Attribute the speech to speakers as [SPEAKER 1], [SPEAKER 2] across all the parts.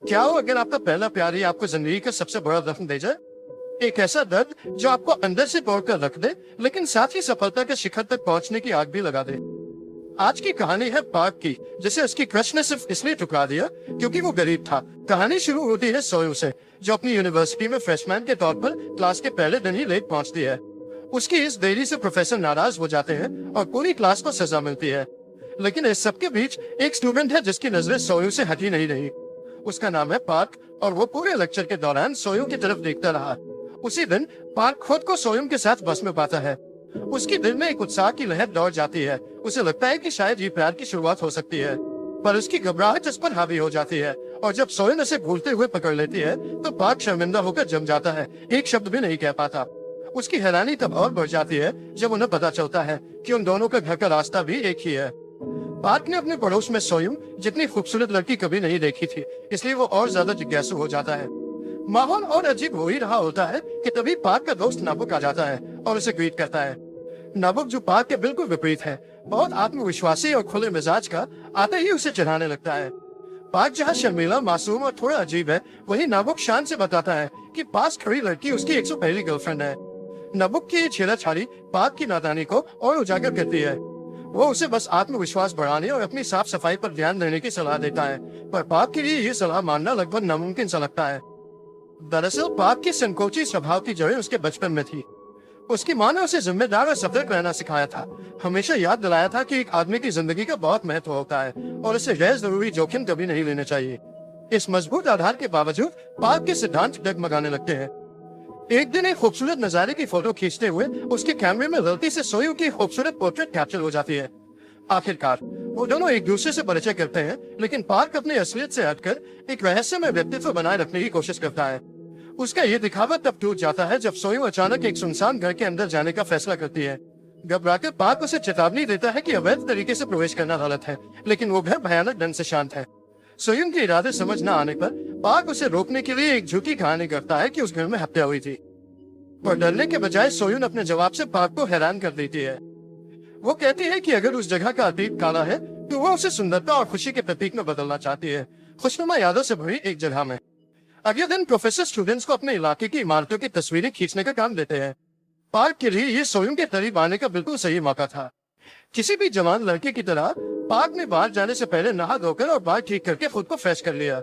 [SPEAKER 1] क्या हो अगर आपका पहला प्यार ही आपको जिंदगी का सबसे बड़ा जख्म दे जाए? एक ऐसा दर्द जो आपको अंदर से तोड़ कर रख दे, लेकिन साथ ही सफलता के शिखर तक पहुंचने की आग भी लगा दे। आज की कहानी है पार्क की, जिसे उसकी क्रश ने सिर्फ इसलिए ठुकरा दिया क्योंकि वो गरीब था। कहानी शुरू होती है सोयू से, जो अपनी यूनिवर्सिटी में फ्रेशमैन के तौर पर क्लास के पहले दिन ही लेट पहुंचती है। उसकी इस देरी से प्रोफेसर नाराज हो जाते हैं और पूरी क्लास को सजा मिलती है। लेकिन इस सबके बीच एक स्टूडेंट है जिसकी नजरें सोयू से हटी नहीं रही। उसका नाम है पार्क और वो पूरे लेक्चर के दौरान सोयू की तरफ देखता रहा। उसी दिन पार्क खुद को सोयू के साथ बस में पाता है। उसकी दिल में एक उत्साह की लहर दौड़ जाती है। उसे लगता है कि शायद ये प्यार की शुरुआत हो सकती है, पर उसकी घबराहट इस पर हावी हो जाती है और जब सोयू उसे भूलते हुए पकड़ लेती है तो पार्क शर्मिंदा होकर जम जाता है, एक शब्द भी नहीं कह पाता। उसकी हैरानी तब और बढ़ जाती है जब उन्हें पता चलता है कि उन दोनों का घर का रास्ता भी एक ही है। पार्क ने अपने पड़ोस में सोयू जितनी खूबसूरत लड़की कभी नहीं देखी थी, इसलिए वो और ज्यादा जिज्ञासु हो जाता है। माहौल और अजीब हो ही रहा होता है कि तभी पार्क का दोस्त नाबुक आ जाता है और उसे ग्रीट करता है। नाबुक, जो पार्क के बिल्कुल विपरीत है, बहुत आत्मविश्वासी और खुले मिजाज का, आते ही उसे चिढ़ाने लगता है। पार्क जहाँ शर्मीला, मासूम और थोड़ा अजीब है, वहीं नाबुक शान से बताता है कि पास खड़ी लड़की उसकी 101वीं गर्लफ्रेंड है। नाबुक की छेड़छाड़ी पार्क की नादानी को और उजागर करती है। वो उसे बस आत्मविश्वास बढ़ाने और अपनी साफ सफाई पर ध्यान देने की सलाह देता है, पर पार्क के लिए ये सलाह मानना लगभग नामुमकिन सा लगता है। दरअसल पार्क की संकोची स्वभाव की जड़ें उसके बचपन में थी। उसकी माँ ने उसे जिम्मेदार और सतर्क रहना सिखाया था, हमेशा याद दिलाया था कि एक आदमी की जिंदगी का बहुत महत्व होता है और इसे गैर जरूरी जोखिम कभी नहीं लेने चाहिए। इस मजबूत आधार के बावजूद पार्क के सिद्धांत डगमगाने लगते हैं। एक दिन एक खूबसूरत नजारे की फोटो खींचते हुए उसके कैमरे में गलती से सोयू की खूबसूरत पोर्ट्रेट कैप्चर हो जाती है। आखिरकार वो दोनों एक दूसरे से परिचय करते हैं, लेकिन पार्क अपनी असलियत से हटकर एक रहस्यमय व्यक्तित्व बनाए रखने की कोशिश करता है। उसका ये दिखावा तब टूट जाता है जब सोयू अचानक एक सुनसान घर के अंदर जाने का फैसला करती है। घबराकर पार्क उसे चेतावनी देता है कि अवैध तरीके से प्रवेश करना गलत है, लेकिन वो घर भयानक ढंग से शांत है। सोयू के इरादे समझ न आने पर पार्क उसे रोकने के लिए एक झूठी कहानी करता है कि उस घर में हत्या हुई थी, पर डरने के बजाय सोयू अपने जवाब से पार्क को हैरान कर देती है। वो कहती है कि अगर उस जगह का अतीत काला है तो वो उसे सुंदरता और खुशी के प्रतीक में बदलना चाहती है, खुशनुमा यादों से भरी एक जगह में। अगले दिन प्रोफेसर स्टूडेंट्स को अपने इलाके की इमारतों की तस्वीरें खींचने का काम देते हैं। पार्क के लिए ये सोयू के करीब आने का बिल्कुल सही मौका था। किसी भी जवान लड़के की तरह पार्क ने बाहर जाने से पहले नहा धोकर और बाल ठीक करके खुद को फ्रेश कर लिया।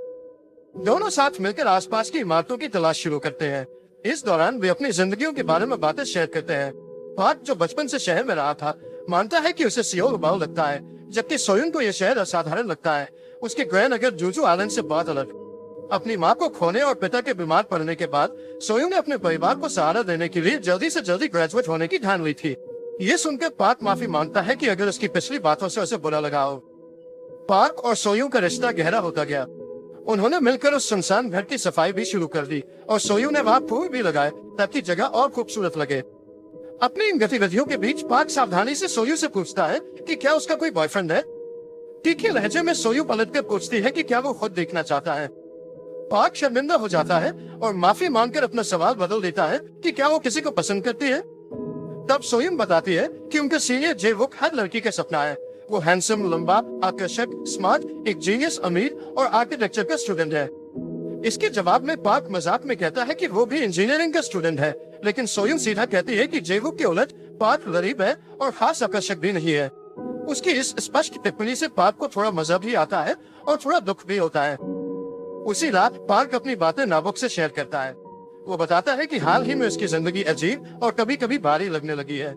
[SPEAKER 1] दोनों साथ मिलकर आसपास की इमारतों की तलाश शुरू करते हैं। इस दौरान वे अपनी जिंदगियों के बारे में बातें शेयर करते हैं। पार्क, जो बचपन से शहर में रहा था, मानता है कि उसे सियोल उबाऊ लगता है, जबकि सोयू को यह शहर असाधारण लगता है, उसके ग्रहनगर जूजू आइलैंड से बहुत अलग। अपनी माँ को खोने और पिता के बीमार पड़ने के बाद सोयू ने अपने परिवार को सहारा देने के लिए जल्दी से जल्दी ग्रेजुएट होने की ठान ली थी। ये सुनकर पार्क माफी मांगता है कि अगर उसकी पिछली बातों से उसे बुरा लगा हो। पार्क और सोयू का रिश्ता गहरा होता गया। उन्होंने मिलकर उस सुनसान घर की सफाई भी शुरू कर दी और सोयू ने वहाँ फूल भी लगाए ताकि जगह और खूबसूरत लगे। अपनी इन गतिविधियों के बीच पार्क सावधानी से सोयू से पूछता है कि क्या उसका कोई बॉयफ्रेंड है। तीखे लहजे में सोयू पलटकर पूछती है कि क्या वो खुद देखना चाहता है। पार्क शर्मिंदा हो जाता है और माफी मांगकर अपना सवाल बदल देता है कि क्या वो किसी को पसंद करती है। तब सोयू बताती है कि उनका सीनियर जे वुक हर लड़की का सपना है। वो हैंडसम, लंबा, आकर्षक, स्मार्ट, एक जीनियस, अमीर और आर्किटेक्चर का स्टूडेंट है। इसके जवाब में पार्क मजाक में कहता है कि वो भी इंजीनियरिंग का स्टूडेंट है, लेकिन सोयू सीधा कहती है कि जेवुक के उलट पार्क गरीब है और खास आकर्षक भी नहीं है। उसकी इस स्पष्ट टिप्पणी से पार्क को थोड़ा मजा भी आता है और थोड़ा दुख भी होता है। उसी रात पार्क अपनी बातें नाबुक से शेयर करता है। वो बताता है कि हाल ही में उसकी जिंदगी अजीब और कभी कभी भारी लगने लगी है।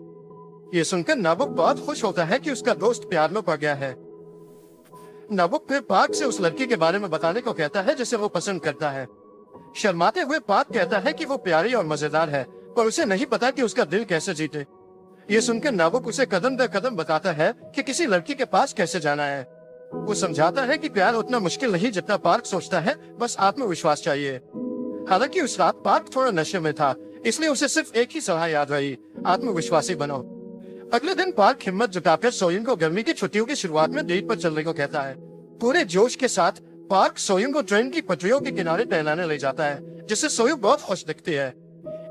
[SPEAKER 1] ये सुनकर नाबुक बहुत खुश होता है कि उसका दोस्त प्यार में पड़ गया है। नाबुक फिर पार्क से उस लड़की के बारे में बताने को कहता है जिसे वो पसंद करता है। शर्माते हुए पार्क कहता है कि वो प्यारी और मजेदार है, पर उसे नहीं पता कि उसका दिल कैसे जीते। ये सुनकर नाबुक उसे कदम दर कदम बताता है कि किसी लड़की के पास कैसे जाना है। वो समझाता है कि प्यार उतना मुश्किल नहीं जितना पार्क सोचता है, बस आत्मविश्वास चाहिए। हालांकि उस रात पार्क थोड़ा नशे में था, इसलिए उसे सिर्फ एक ही सलाह याद रही, आत्मविश्वासी बनो। अगले दिन पार्क हिम्मत जुटाकर सोयू को गर्मी की छुट्टियों की शुरुआत में डेट पर चलने को कहता है। पूरे जोश के साथ पार्क सोयू को ट्रेन की पटरियों के किनारे टहलाने ले जाता है, जिससे सोयू बहुत खुश दिखती है।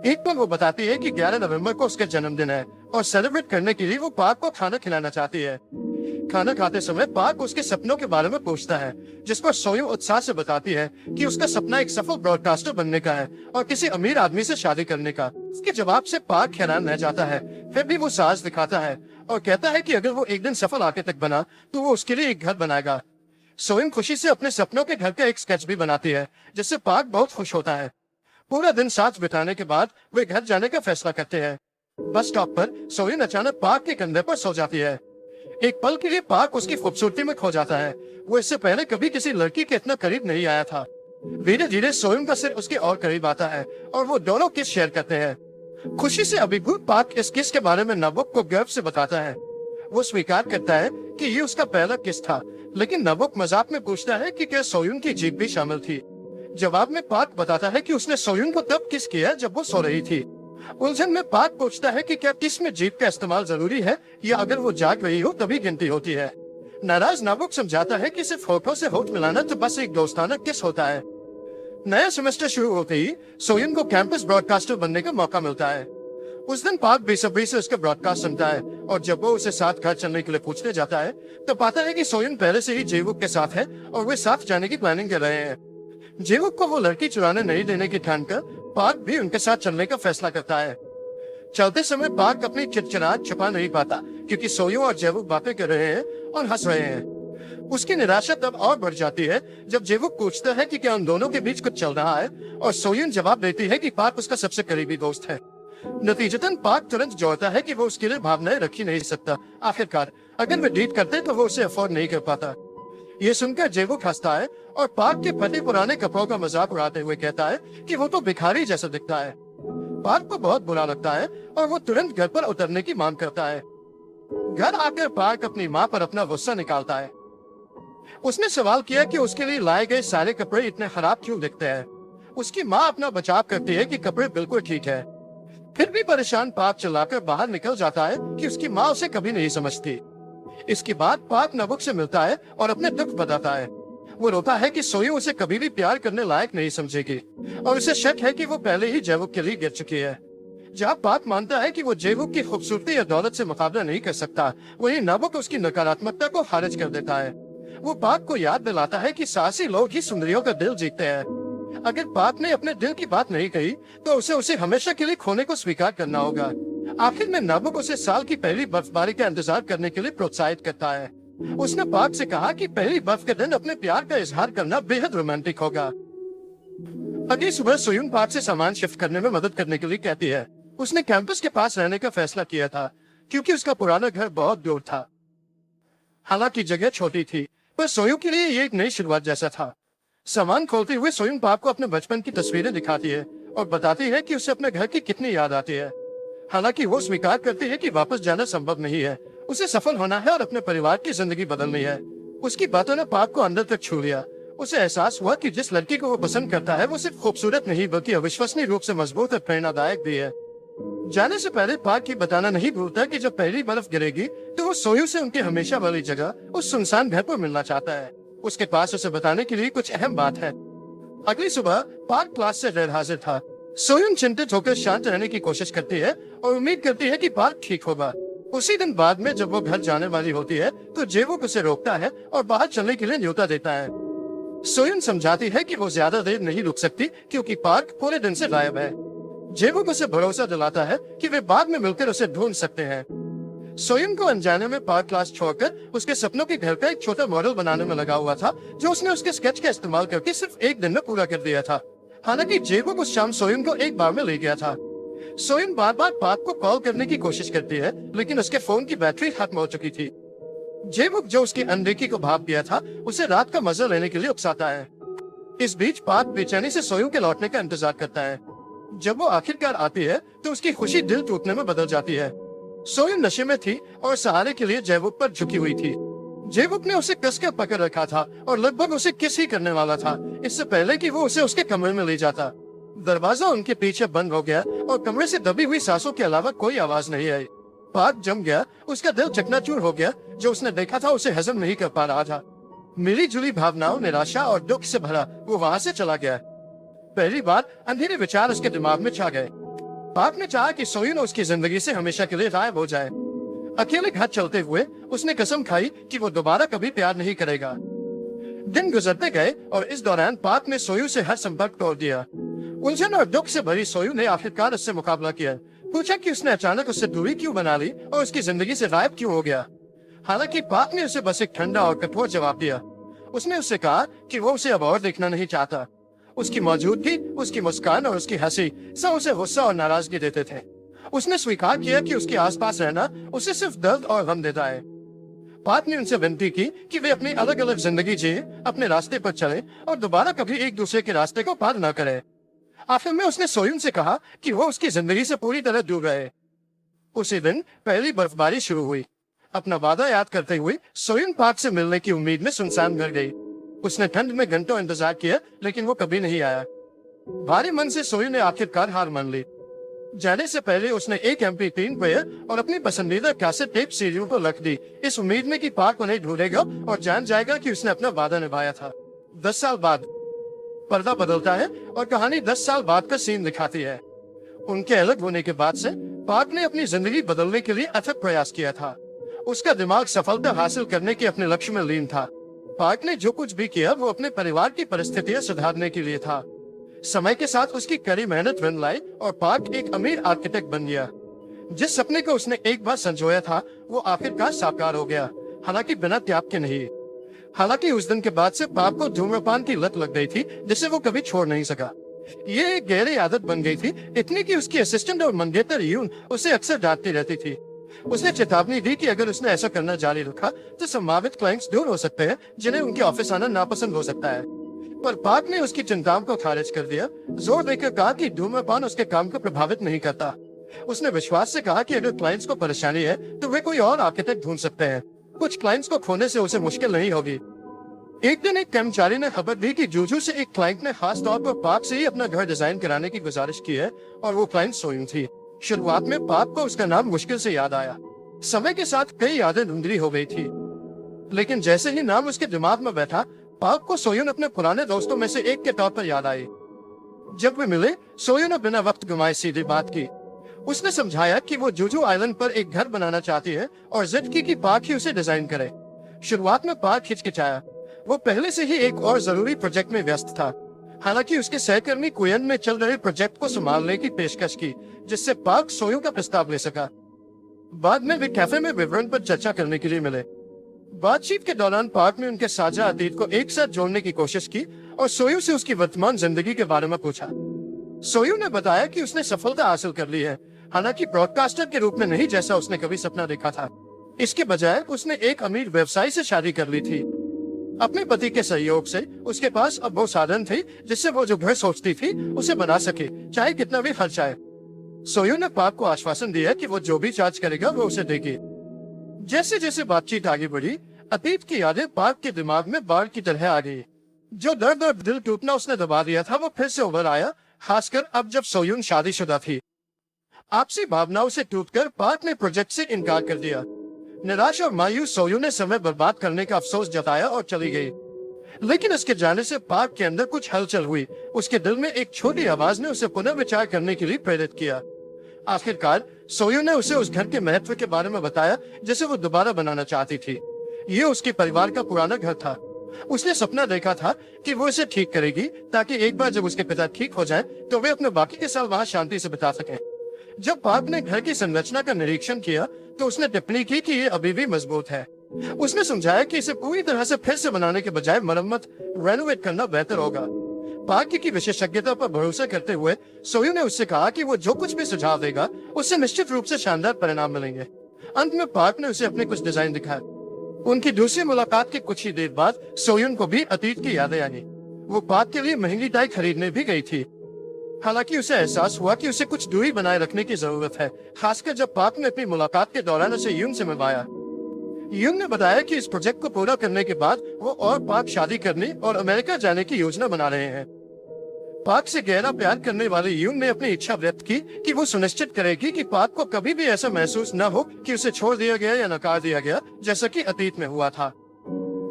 [SPEAKER 1] एक पर वो बताती है कि 11 नवंबर को उसका जन्मदिन है और सेलिब्रेट करने के लिए वो पार्क को खाना खिलाना चाहती है। खाना खाते समय पार्क उसके सपनों के बारे में पूछता है, जिस पर सोयूं उत्साह से बताती है कि उसका सपना एक सफल ब्रॉडकास्टर बनने का है और किसी अमीर आदमी से शादी करने का। उसके जवाब से पार्क हैरान रह जाता है, फिर भी वो साहस दिखाता है और कहता है कि अगर वो एक दिन सफल आर्किटेक्ट बना तो वो उसके लिए एक घर बनाएगा। सोयूं खुशी से अपने सपनों के घर का एक स्केच भी बनाती है, जिससे पार्क बहुत खुश होता है। पूरा दिन साथ बिताने के बाद वे घर जाने का फैसला करते हैं। बस स्टॉप पर सोयूं अचानक पार्क के कंधे पर सो जाती है। एक पल के लिए पार्क उसकी खूबसूरती में खो जाता है। वो इससे पहले कभी किसी लड़की के इतना करीब नहीं आया था। धीरे धीरे सोयूं का सिर उसके और करीब आता है और वो दोनों किस शेयर करते हैं। खुशी से अभिभूत पार्क इस किस के बारे में नबुक को गर्व से बताता है। वो स्वीकार करता है कि ये उसका पहला किस था, लेकिन नबुक मजाक में पूछता है कि क्या सोयूं की जीत भी शामिल थी। जवाब में पार्क बताता है कि उसने सोयूं को तब किस किया जब वो सो रही थी। उलझन में पार्क पूछता है कि क्या किस में जीत का इस्तेमाल जरूरी है या अगर वो जाग रही हो तभी गिनती होती है। नाराज नबुक समझाता है कि सिर्फ होठों से होठ मिलाना तो बस एक दोस्ताना किस होता है। नया सेमेस्टर शुरू होते ही सोयूं को कैंपस ब्रॉडकास्टर बनने का मौका मिलता है। उस दिन पार्क बेसब्री से उसका ब्रॉडकास्ट सुनता है और जब वो उसे साथ घर चलने के लिए पूछने जाता है तो पाता है कि सोयूं पहले से ही जेवुक के साथ है और वे साथ जाने की प्लानिंग कर रहे हैं। जेवुक को वो लड़की चुराने नहीं देने की ठान कर पार्क भी उनके साथ चलने का फैसला करता है। चलते समय पार्क अपनी चिड़चिड़ाहट छुपा नहीं पाता क्योंकि सोयूं और जेवुक बातें कर रहे हैं और हंस रहे हैं। उसकी निराशा तब और बढ़ जाती है जब जेवुक पूछता है कि क्या उन दोनों के बीच कुछ चल रहा है और सोयूं जवाब देती है कि पार्क उसका सबसे करीबी दोस्त है। नतीजतन पार्क तुरंत जोड़ता है कि वो उसके लिए भावनाएं रखी नहीं सकता। आखिरकार अगर वे डेट करते तो वो उसे अफोर्ड नहीं कर पाता। ये सुनकर जेवुक हंसता है और पार्क के फटे पुराने कपड़ों का मजाक उड़ाते हुए कहता है कि वो तो भिखारी जैसा दिखता है। पार्क को बहुत बुरा लगता है और वो तुरंत घर पर उतरने की मांग करता है। घर आकर पार्क अपनी माँ पर अपना गुस्सा निकालता है। उसने सवाल किया कि उसके लिए लाए गए सारे कपड़े इतने खराब क्यों दिखते हैं। उसकी माँ अपना बचाव करती है कि कपड़े बिल्कुल ठीक है। फिर भी परेशान पार्क चलाकर बाहर निकल जाता है कि उसकी माँ उसे कभी नहीं समझती। इसके बाद पार्क नबुक से मिलता है और अपने दुख बताता है। वो रोता है कि सोयूं उसे कभी भी प्यार करने लायक नहीं समझेगी और उसे शक है कि वो पहले ही जेवुक के लिए गिर चुकी है। जहाँ पार्क मानता है कि वो जेवुक की खूबसूरती या दौलत से मुकाबला नहीं कर सकता, वहीं नबुक उसकी नकारात्मकता को खारिज कर देता है। वो पार्क को याद दिलाता है कि साहसी लोग ही सुंदरियों का दिल जीतते हैं। अगर पार्क ने अपने दिल की बात नहीं कही तो उसे हमेशा के लिए खोने को स्वीकार करना होगा। आखिर में नबुक उसे साल की पहली बर्फबारी का इंतजार करने के लिए प्रोत्साहित करता है। उसने पार्क से कहा कि पहली बर्फ के दिन अपने प्यार का इजहार करना बेहद रोमांटिक होगा। अगली सुबह सोयूं पार्क से सामान शिफ्ट करने में मदद करने के लिए कहती है। उसने कैंपस के पास रहने का फैसला किया था क्योंकि उसका पुराना घर बहुत दूर था। हालांकि जगह छोटी थी, पर सोयूं के लिए ये एक नई शुरुआत जैसा था। सामान खोलते हुए सोयूं पार्क को अपने बचपन की तस्वीरें दिखाती है और बताती है कि उसे अपने घर की कितनी याद आती है। हालांकि वो स्वीकार करती है कि वापस जाना संभव नहीं है। उसे सफल होना है और अपने परिवार की जिंदगी बदलनी है। उसकी बातों ने पार्क को अंदर तक छू लिया। उसे एहसास हुआ कि जिस लड़की को वो पसंद करता है वो सिर्फ खूबसूरत नहीं बल्कि अविश्वसनीय रूप से मजबूत और प्रेरणादायक भी है। जाने से पहले पार्क ये बताना नहीं भूलता कि जब पहली बर्फ गिरेगी तो वो सोयूं से उनकी हमेशा वाली जगह उस सुनसान घर पर मिलना चाहता है। उसके पास उसे बताने के लिए कुछ अहम बात है। अगली सुबह पार्क क्लास से गैर हाजिर था। सोयूं चिंतित होकर शांत रहने की कोशिश करती है और उम्मीद करती है कि पार्क ठीक होगा। उसी दिन बाद में जब वो घर जाने वाली होती है तो जेवुक उसे रोकता है और बाहर चलने के लिए न्योता देता है। सोयूं समझाती है कि वो ज्यादा देर नहीं रुक सकती क्योंकि पार्क पूरे दिन से गायब है। जेवुक उसे भरोसा दिलाता है कि वे बाद में मिलकर उसे ढूंढ सकते हैं। सोयूं को अनजाने में पार्क क्लास छोड़कर उसके सपनों के घर का एक छोटा मॉडल बनाने में लगा हुआ था, जो उसने उसके स्केच का इस्तेमाल करके सिर्फ एक दिन में पूरा कर दिया था। हालांकि जेवुक उस शाम सोयूं को एक बार में ले गया था। सोयूं बार बार पार्क को कॉल करने की कोशिश करती है, लेकिन उसके फोन की बैटरी खत्म हो चुकी थी। जेवुक जो उसकी अनदेखी को भाप गया था, उसे रात का मजा लेने के लिए उकसाता है। इस बीच पार्क बेचैनी से सोयूं के लौटने का इंतजार करता है। जब वो आखिरकार आती है तो उसकी खुशी दिल टूटने में बदल जाती है। सोयूं नशे में थी और सहारे के लिए जेवुक पर झुकी हुई थी। जेवुक ने उसे कसकर पकड़ रखा था और लगभग उसे किस ही करने वाला था, इससे पहले कि वो उसे उसके कमरे में ले जाता। दरवाजा उनके पीछे बंद हो गया और कमरे से दबी हुई सांसों के अलावा कोई आवाज नहीं आई। पार्क जम गया, उसका दिल चकनाचूर हो गया। जो उसने देखा था उसे हजम नहीं कर पा रहा था। मिली जुली भावनाओं, निराशा और दुख से भरा वो वहाँ से चला गया। पहली बार अंधेरे विचार उसके दिमाग में छा गए। पार्क ने चाहा कि सोयूं उसकी जिंदगी से हमेशा के लिए गायब हो जाए। अकेले घर चलते हुए उसने कसम खाई कि वो दोबारा कभी प्यार नहीं करेगा। दिन गुजरते गए और इस दौरान पार्क ने सोयू से हर संपर्क तोड़ दिया। उलझन और दुख से भरी सोयू ने आखिरकार उससे मुकाबला किया। पूछा कि उसने अचानक उससे दूरी क्यों बना ली और उसकी जिंदगी से गायब क्यों हो गया। हालांकि पार्क ने उसे बस एक ठंडा और कठोर जवाब दिया। उसने उससे कहा कि वो उसे अब और देखना नहीं चाहता। उसकी मौजूदगी, उसकी मुस्कान और उसकी हंसी सब उसे गुस्सा और नाराजगी देते थे। उसने स्वीकार किया कि उसके आसपास रहना उसे सिर्फ दर्द और गम देता है। पार्क ने उनसे विनती की कि वे अपनी अलग अलग जिंदगी जिए, अपने रास्ते पर चले और दोबारा कभी एक दूसरे के रास्ते को पार न करें। आखिर में उसने सोयुन से कहा कि वो उसकी जिंदगी से पूरी तरह दूर रहे। उसी दिन पहली बर्फबारी शुरू हुई। अपना वादा याद करते हुए सोयुन पार्क से मिलने की उम्मीद में सुनसान घर गई। उसने ठंड में घंटों इंतजार किया, लेकिन वो कभी नहीं आया। भारी मन से सोयुन ने आखिरकार हार मान ली। जाने से पहले उसने एक MP3 प्लेयर और अपनी पसंदीदा कैसेट टेप सीडीओ पर रख दी, इस उम्मीद में कि पार्क उन्हें ढूंढेगा और जान जाएगा कि उसने अपना वादा निभाया था। 10 साल बाद पर्दा बदलता है और कहानी 10 साल बाद का सीन दिखाती है। उनके अलग होने के बाद से पार्क ने अपनी जिंदगी बदलने के लिए अथक प्रयास किया था। उसका दिमाग सफलता हासिल करने के अपने लक्ष्य में लीन था। पार्क ने जो कुछ भी किया वो अपने परिवार की परिस्थितियां सुधारने के लिए था। समय के साथ उसकी कड़ी मेहनत रंग लाई और पार्क एक अमीर आर्किटेक्ट बन गया। जिस सपने को उसने एक बार संजोया था वो आखिरकार साकार हो गया, हालांकि बिना त्याग के नहीं। हालांकि उस दिन के बाद से पार्क को धूम्रपान की लत लग गई थी, जिसे वो कभी छोड़ नहीं सका। ये एक गहरी आदत बन गई थी, इतनी कि उसकी असिस्टेंट और मंगेतर यून उसे अक्सर डांटती रहती थी। उसने चेतावनी दी कि अगर उसने ऐसा करना जारी रखा तो संभावित क्लाइंट्स दूर हो सकते हैं, जिन्हें उनके ऑफिस आना नापसंद हो सकता है। पर पार्क ने उसकी चिंताओं को खारिज कर दिया, जोर देकर कहा कि धूम्रपान उसके काम को प्रभावित नहीं करता। उसने विश्वास से कहा कि अगर क्लाइंट्स को परेशानी है तो वे कोई और आर्किटेक्ट ढूंढ सकते हैं। कुछ क्लाइंट्स को खोने से उसे मुश्किल नहीं होगी। एक दिन एक कर्मचारी ने खबर दी कि जूजू से एक क्लाइंट ने खास तौर पर पार्क से ही अपना घर डिजाइन कराने की गुजारिश की है और वो क्लाइंट सोयुन थी। शुरुआत में पार्क को उसका नाम मुश्किल से याद आया। समय के साथ कई यादें धुंधली हो गई थी, लेकिन जैसे ही नाम उसके दिमाग में बैठा, पार्क को सोयुन अपने पुराने दोस्तों में से एक के तौर पर याद आई। जब वे मिले, सोयुन ने बिना वक्त गंवाए सीधी बात की। उसने समझाया कि वो जूजू आइलैंड पर एक घर बनाना चाहती है और जिद की कि पार्क ही उसे डिजाइन करे। शुरुआत में पार्क हिचकिचाया। वो पहले से ही एक और जरूरी प्रोजेक्ट में व्यस्त था। हालांकि उसके सहकर्मी कुयन में चल रहे प्रोजेक्ट को संभालने की पेशकश की, जिससे पार्क सोयुन का प्रस्ताव ले सका। बाद में वे कैफे में विवरण पर चर्चा करने के लिए मिले। बातचीत के दौरान पार्क ने उनके साझा अतीत को एक साथ जोड़ने की कोशिश की और सोयू से उसकी वर्तमान जिंदगी के बारे में पूछा। सोयू ने बताया कि उसने सफलता हासिल कर ली है, हालांकि ब्रॉडकास्टर के रूप में नहीं जैसा उसने कभी सपना देखा था। इसके बजाय उसने एक अमीर व्यवसायी से शादी कर ली थी। अपने पति के सहयोग से उसके पास अब वो साधन थे जिससे वो जो घर सोचती थी उसे बना सके, चाहे कितना भी खर्च आए। सोयू ने पार्क को आश्वासन दिया कि वो जो भी चार्ज करेगा वो उसे देगी। जैसे जैसे बातचीत आगे बढ़ी, अतीत की यादें पार्क के दिमाग में बाढ़ की तरह आ गई। जो दर्द और दिल टूटना उसने दबा दिया था वो फिर से उभर आया, खासकर अब जब सोयुन शादीशुदा थी। आपसी भावनाओं से टूटकर पार्क ने प्रोजेक्ट से इनकार कर दिया। निराश और मायूस सोयुन ने समय बर्बाद करने का अफसोस जताया और चली गई। लेकिन उसके जाने से पार्क के अंदर कुछ हलचल हुई। उसके दिल में एक छोटी आवाज ने उसे पुनर्विचार करने के लिए प्रेरित किया। आखिरकार सोयुन ने उसे उस घर के महत्व के बारे में बताया जिसे वो दोबारा बनाना चाहती थी। ये उसके परिवार का पुराना घर था। उसने सपना देखा था कि वो इसे ठीक करेगी ताकि एक बार जब उसके पिता ठीक हो जाएं, तो वे अपने बाकी के साल वहाँ शांति से बिता सकें। जब पार्क ने घर की संरचना का निरीक्षण किया तो उसने टिप्पणी की कि ये अभी भी मजबूत है। उसने समझाया कि इसे पूरी तरह से फिर से बनाने के बजाय मरम्मत रेनोवेट करना बेहतर होगा। पार्क की विशेषज्ञता पर भरोसा करते हुए सोयू ने उससे कहा कि वो जो कुछ भी सुझाव देगा उससे निश्चित रूप से शानदार परिणाम मिलेंगे। अंत में पार्क ने उसे अपने कुछ डिजाइन दिखाए। उनकी दूसरी मुलाकात के कुछ ही देर बाद सोयुन को भी अतीत की यादें आई। वो पार्क के लिए महंगी टाई खरीदने भी गई थी। हालांकि उसे एहसास हुआ कि उसे कुछ दूरी बनाए रखने की जरूरत है, खासकर जब पार्क ने अपनी मुलाकात के दौरान उसे यून से मिलवाया। यून ने बताया कि इस प्रोजेक्ट को पूरा करने के बाद वो और पार्क शादी करने और अमेरिका जाने की योजना बना रहे हैं। पार्क से गहरा प्यार करने वाले यून ने अपनी इच्छा व्यक्त की कि वो सुनिश्चित करेगी कि पार्क को कभी भी ऐसा महसूस न हो कि उसे छोड़ दिया गया या नकार दिया गया, जैसा कि अतीत में हुआ था।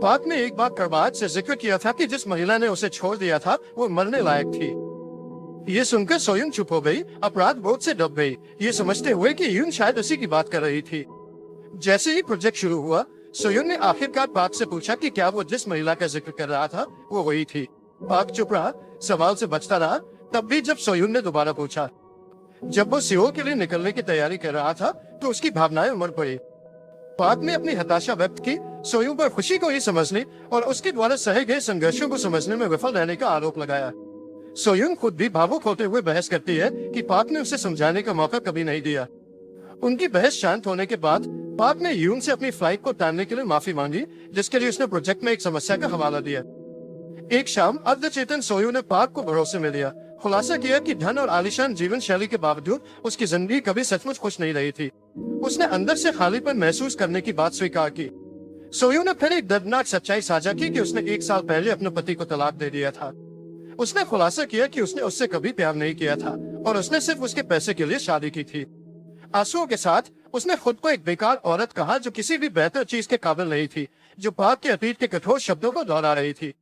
[SPEAKER 1] पार्क ने एक बार कड़वाहट से जिक्र किया था कि जिस महिला ने उसे छोड़ दिया था वो मरने लायक थी। ये सुनकर सोयुन चुप हो गई, अपराध बोध से दब गई, ये समझते हुए कि यून शायद उसी की बात कर रही थी। जैसे ही प्रोजेक्ट शुरू हुआ, सोयून ने आखिरकार पार्क से पूछा कि क्या वो जिस महिला का जिक्र कर रहा था वो वही थी। पार्क चुप रहा, सवाल से बचता रहा। तब भी जब सोयून ने दोबारा पूछा, जब वो सियोल के लिए निकलने की तैयारी कर रहा था, तो उसकी भावनाएं उमड़ पड़ी। पार्क ने अपनी हताशा व्यक्त की, सोयून पर खुशी को ही समझने और उसके द्वारा सहे गए संघर्षों को समझने में विफल रहने का आरोप लगाया। सोयून खुद भी भावुक होते हुए बहस करती है कि पार्क ने उसे समझाने का मौका कभी नहीं दिया। उनकी बहस शांत होने के बाद पार्क ने यून से अपनी फ्लाइट को टालने के लिए माफी मांगी, जिसके लिए उसने प्रोजेक्ट में एक समस्या का हवाला दिया। एक शाम अर्धचेतन सोयून ने पार्क को भरोसे में लिया, खुलासा किया कि धन और आलीशान जीवन शैली के बावजूद उसकी जिंदगी कभी सचमुच खुश नहीं रही थी। उसने अंदर से खालीपन महसूस करने की बात स्वीकार की। सोयून ने फिर एक दर्दनाक सच्चाई साझा की कि उसने 1 साल पहले अपने पति को तलाक दे दिया था। उसने खुलासा किया कि उसने उससे कभी प्यार नहीं किया था और उसने सिर्फ उसके पैसे के लिए शादी की थी। आंसुओं के साथ उसने खुद को एक बेकार औरत कहा जो किसी भी बेहतर चीज के काबिल नहीं थी, जो पार्क के अतीत के कठोर शब्दों को दोहरा रही थी।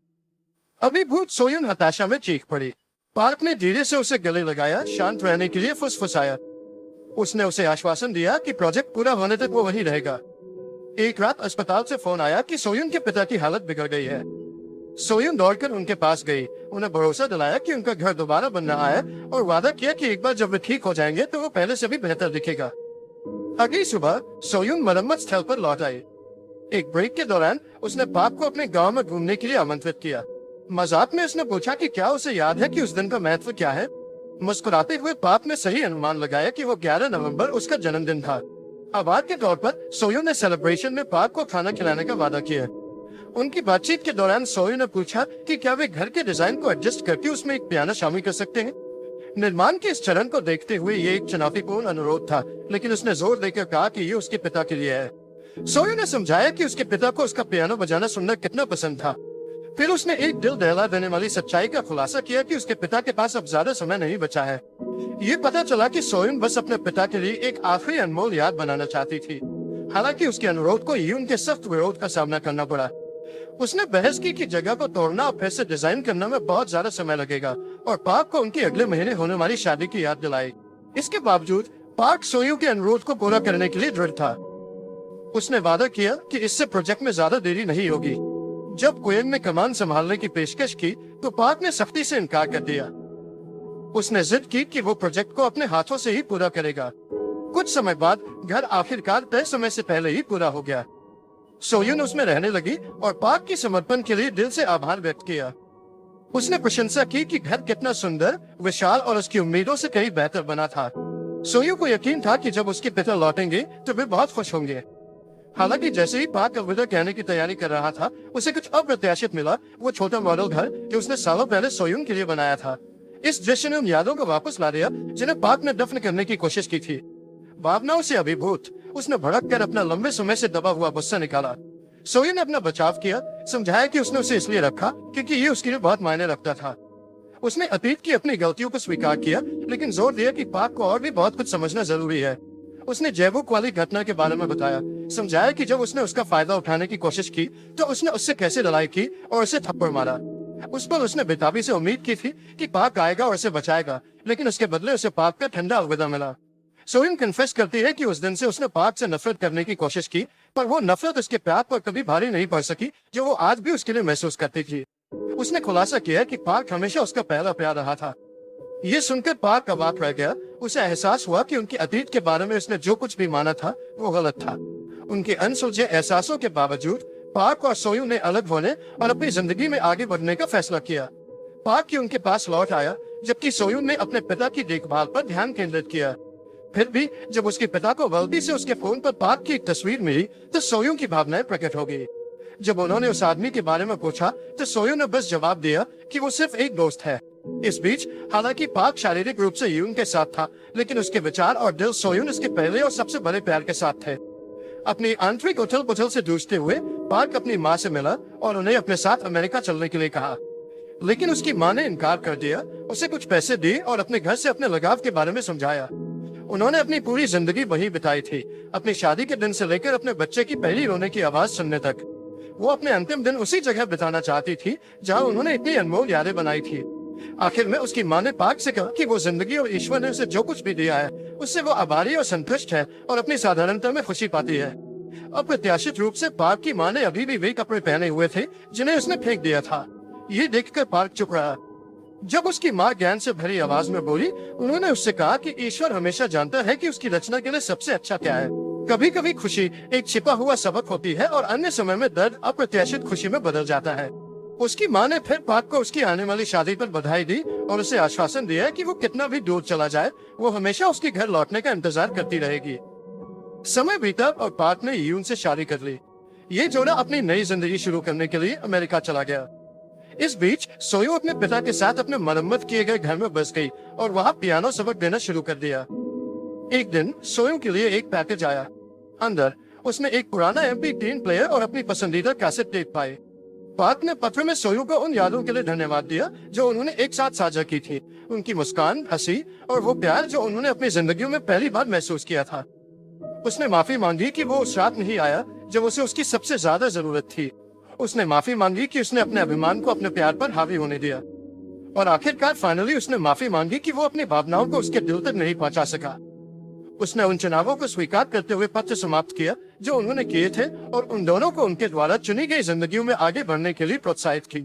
[SPEAKER 1] अभिभूत सोयून हताशा में चीख पड़ी। पार्क ने धीरे से उसे गले लगाया, शांत रहने के लिए फुसफुसाया। उसने उसे आश्वासन दिया कि प्रोजेक्ट पूरा होने तक वो वहीं रहेगा। एक रात अस्पताल से फोन आया कि सोयून के पिता की हालत बिगड़ गई है। सोयून दौड़कर उनके पास गई, उन्हें भरोसा दिलाया कि उनका घर दोबारा बन रहा है और वादा किया कि एक बार जब वे ठीक हो जाएंगे तो वो पहले से भी बेहतर दिखेगा। अगली सुबह सोयून मरम्मत स्थल पर लौट आई। एक ब्रेक के दौरान उसने पार्क को अपने गांव में घूमने के लिए आमंत्रित किया। मजाक में उसने पूछा कि क्या उसे याद है कि उस दिन का महत्व क्या है। मुस्कुराते हुए पार्क ने सही अनुमान लगाया कि वो 11 नवंबर उसका जन्मदिन था। आभार के तौर पर सोयून ने सेलिब्रेशन में पार्क को खाना खिलाने का वादा किया। उनकी बातचीत के दौरान सोयून ने पूछा कि क्या वे घर के डिजाइन को एडजस्ट करके उसमें एक पियानो शामिल कर सकते हैं। निर्माण के इस चरण को देखते हुए ये एक चुनौतीपूर्ण अनुरोध था, लेकिन उसने जोर देकर कहा कि ये उसके पिता के लिए है। सोयून ने समझाया कि उसके पिता को उसका पियानो बजाना सुनना कितना पसंद था। फिर उसने एक दिल दहला देने वाली सच्चाई का खुलासा किया कि उसके पिता के पास अब ज्यादा समय नहीं बचा है। ये पता चला कि सोयून बस अपने पिता के लिए एक आखिरी अनमोल याद बनाना चाहती थी। हालांकि उसके अनुरोध को यून के सख्त विरोध का सामना करना पड़ा। उसने बहस की कि जगह को तोड़ना और फिर से डिजाइन करने में बहुत ज्यादा समय लगेगा और पार्क को उनकी अगले महीने होने वाली शादी की याद दिलाई। इसके बावजूद पार्क सोयून के अनुरोध को पूरा करने के लिए दृढ़ था। उसने वादा किया कि इससे प्रोजेक्ट में ज्यादा देरी नहीं होगी। जब क्वेन ने कमान संभालने की पेशकश की तो पार्क ने सख्ती से इनकार कर दिया। उसने जिद की कि वो प्रोजेक्ट को अपने हाथों से ही पूरा करेगा। कुछ समय बाद घर आखिरकार तय समय से पहले ही पूरा हो गया। सोयून उसमें रहने लगी और पार्क के समर्पण के लिए दिल से आभार व्यक्त किया। उसने प्रशंसा की कि घर कितना सुंदर, विशाल और उसकी उम्मीदों से कहीं बेहतर बना था। सोयून को यकीन था कि जब उसके पिता लौटेंगे तो वे बहुत खुश होंगे। हालांकि जैसे ही पार्क अलविदा कहने की तैयारी कर रहा था, उसे कुछ अप्रत्याशित मिला। वो छोटा मॉडल घर जो उसने सालों पहले सोयून के लिए बनाया था। इस दृश्य ने उन यादों को वापस ला दिया जिन्हें पार्क ने दफन करने की कोशिश की थी। भावनाओं से अभिभूत उसने भड़क कर अपना लंबे समय से दबा हुआ गुस्सा निकाला। सोयून ने अपना बचाव किया, समझाया कि उसने उसे इसलिए रखा क्योंकि ये उसके लिए बहुत मायने रखता था। उसने अतीत की अपनी गलतियों को स्वीकार किया, लेकिन जोर दिया कि पार्क को और भी बहुत कुछ समझना जरूरी है। उसने जयबुक वाली घटना के बारे में बताया, समझाया कि जब उसने उसका फायदा उठाने की कोशिश की तो उसने उससे कैसे लड़ाई की और उसे थप्पड़ मारा। उस पर उसने बेताबी से उम्मीद की थी कि पार्क आएगा और उसे बचाएगा, लेकिन उसके बदले उसे पार्क का ठंडा अलविदा मिला। सोयून कन्फेस करती है कि उस दिन से उसने पार्क से नफरत करने की कोशिश की, पर वो नफरत उसके प्यार पर कभी भारी नहीं पड़ सकी जो वो आज भी उसके लिए महसूस करती थी। उसने खुलासा किया कि पार्क हमेशा उसका पहला प्यार रहा था। ये सुनकर पार्क अवाक रह गया। उसे एहसास हुआ कि उनके अतीत के बारे में उसने जो कुछ भी माना था वो गलत था। उनके अनसुलझे एहसासों के बावजूद पार्क और सोयून ने अलग होने और अपनी जिंदगी में आगे बढ़ने का फैसला किया। पार्क ही उनके पास लौट आया, जबकि सोयून ने अपने पिता की देखभाल पर ध्यान केंद्रित किया। फिर भी जब उसके पिता को गलती से उसके फोन पर पार्क की एक तस्वीर मिली तो सोयून की भावनाएं प्रकट हो गई। जब उन्होंने उस आदमी के बारे में पूछा तो सोयून ने बस जवाब दिया कि वो सिर्फ एक दोस्त है। इस बीच हालांकि पार्क शारीरिक रूप से यून के साथ था, लेकिन उसके विचार और दिल सोयून उसके पहले और सबसे बड़े प्यार के साथ थे। अपनी आंतरिक उथल पुथल से जूझते हुए पार्क अपनी माँ से मिला और उन्हें अपने साथ अमेरिका चलने के लिए कहा, लेकिन उसकी माँ ने इनकार कर दिया। उसे कुछ पैसे दिए और अपने घर से अपने लगाव के बारे में समझाया। उन्होंने अपनी पूरी जिंदगी वही बिताई थी, अपनी शादी के दिन से लेकर अपने बच्चे की पहली रोने की आवाज सुनने तक। वो अपने अंतिम दिन उसी जगह बिताना चाहती थी जहाँ उन्होंने इतनी अनमोल यादें बनाई थी। आखिर में उसकी माँ ने पार्क से कहा कि वो जिंदगी और ईश्वर ने उसे जो कुछ भी दिया है उससे वो आभारी और संतुष्ट है और अपनी साधारणता में खुशी पाती है। अप्रत्याशित रूप से पार्क की माँ ने अभी भी वे कपड़े पहने हुए थे जिन्हें उसने फेंक दिया था। ये देखकर पार्क चुप रहा। जब उसकी माँ ज्ञान से भरी आवाज में बोली, उन्होंने उससे कहा कि ईश्वर हमेशा जानता है कि उसकी रचना के लिए सबसे अच्छा क्या है। कभी कभी खुशी एक छिपा हुआ सबक होती है और अन्य समय में दर्द अप्रत्याशित खुशी में बदल जाता है। उसकी माँ ने फिर पार्क को उसकी आने वाली शादी पर बधाई दी और उसे आश्वासन दिया कि वो कितना भी दूर चला जाए, वो हमेशा उसके घर लौटने का इंतजार करती रहेगी। समय बीता और पार्क ने यून से शादी कर ली। ये जोड़ा अपनी नई जिंदगी शुरू करने के लिए अमेरिका चला गया। इस बीच सोयो अपने पिता के साथ अपने मरम्मत किए गए घर में बस गई और वहाँ पियानो सबक देना शुरू कर दिया। एक दिन सोयो के लिए एक पैकेज आया। अंदर उसने एक पुराना MP3 प्लेयर और अपनी पसंदीदा कैसेट टेप पाई। पार्क ने पत्र में सोयो को उन यादों के लिए धन्यवाद दिया जो उन्होंने एक साथ साझा की थी, उनकी मुस्कान, हंसी और वो प्यार जो उन्होंने अपनी जिंदगी में पहली बार महसूस किया था। उसने माफी मांगी कि वो उस रात नहीं आया जब उसे उसकी सबसे ज्यादा जरूरत थी। उसने माफी मांगी कि उसने अपने अभिमान को अपने प्यार पर हावी होने दिया। और आखिरकार फाइनली उसने माफी मांगी कि वो अपनी भावनाओं को उसके दिल तक नहीं पहुंचा सका। उसने उन चुनावों को स्वीकार करते हुए पत्र समाप्त किया जो उन्होंने किए थे और उन दोनों को उनके द्वारा चुनी गई जिंदगियों में आगे बढ़ने के लिए प्रोत्साहित की।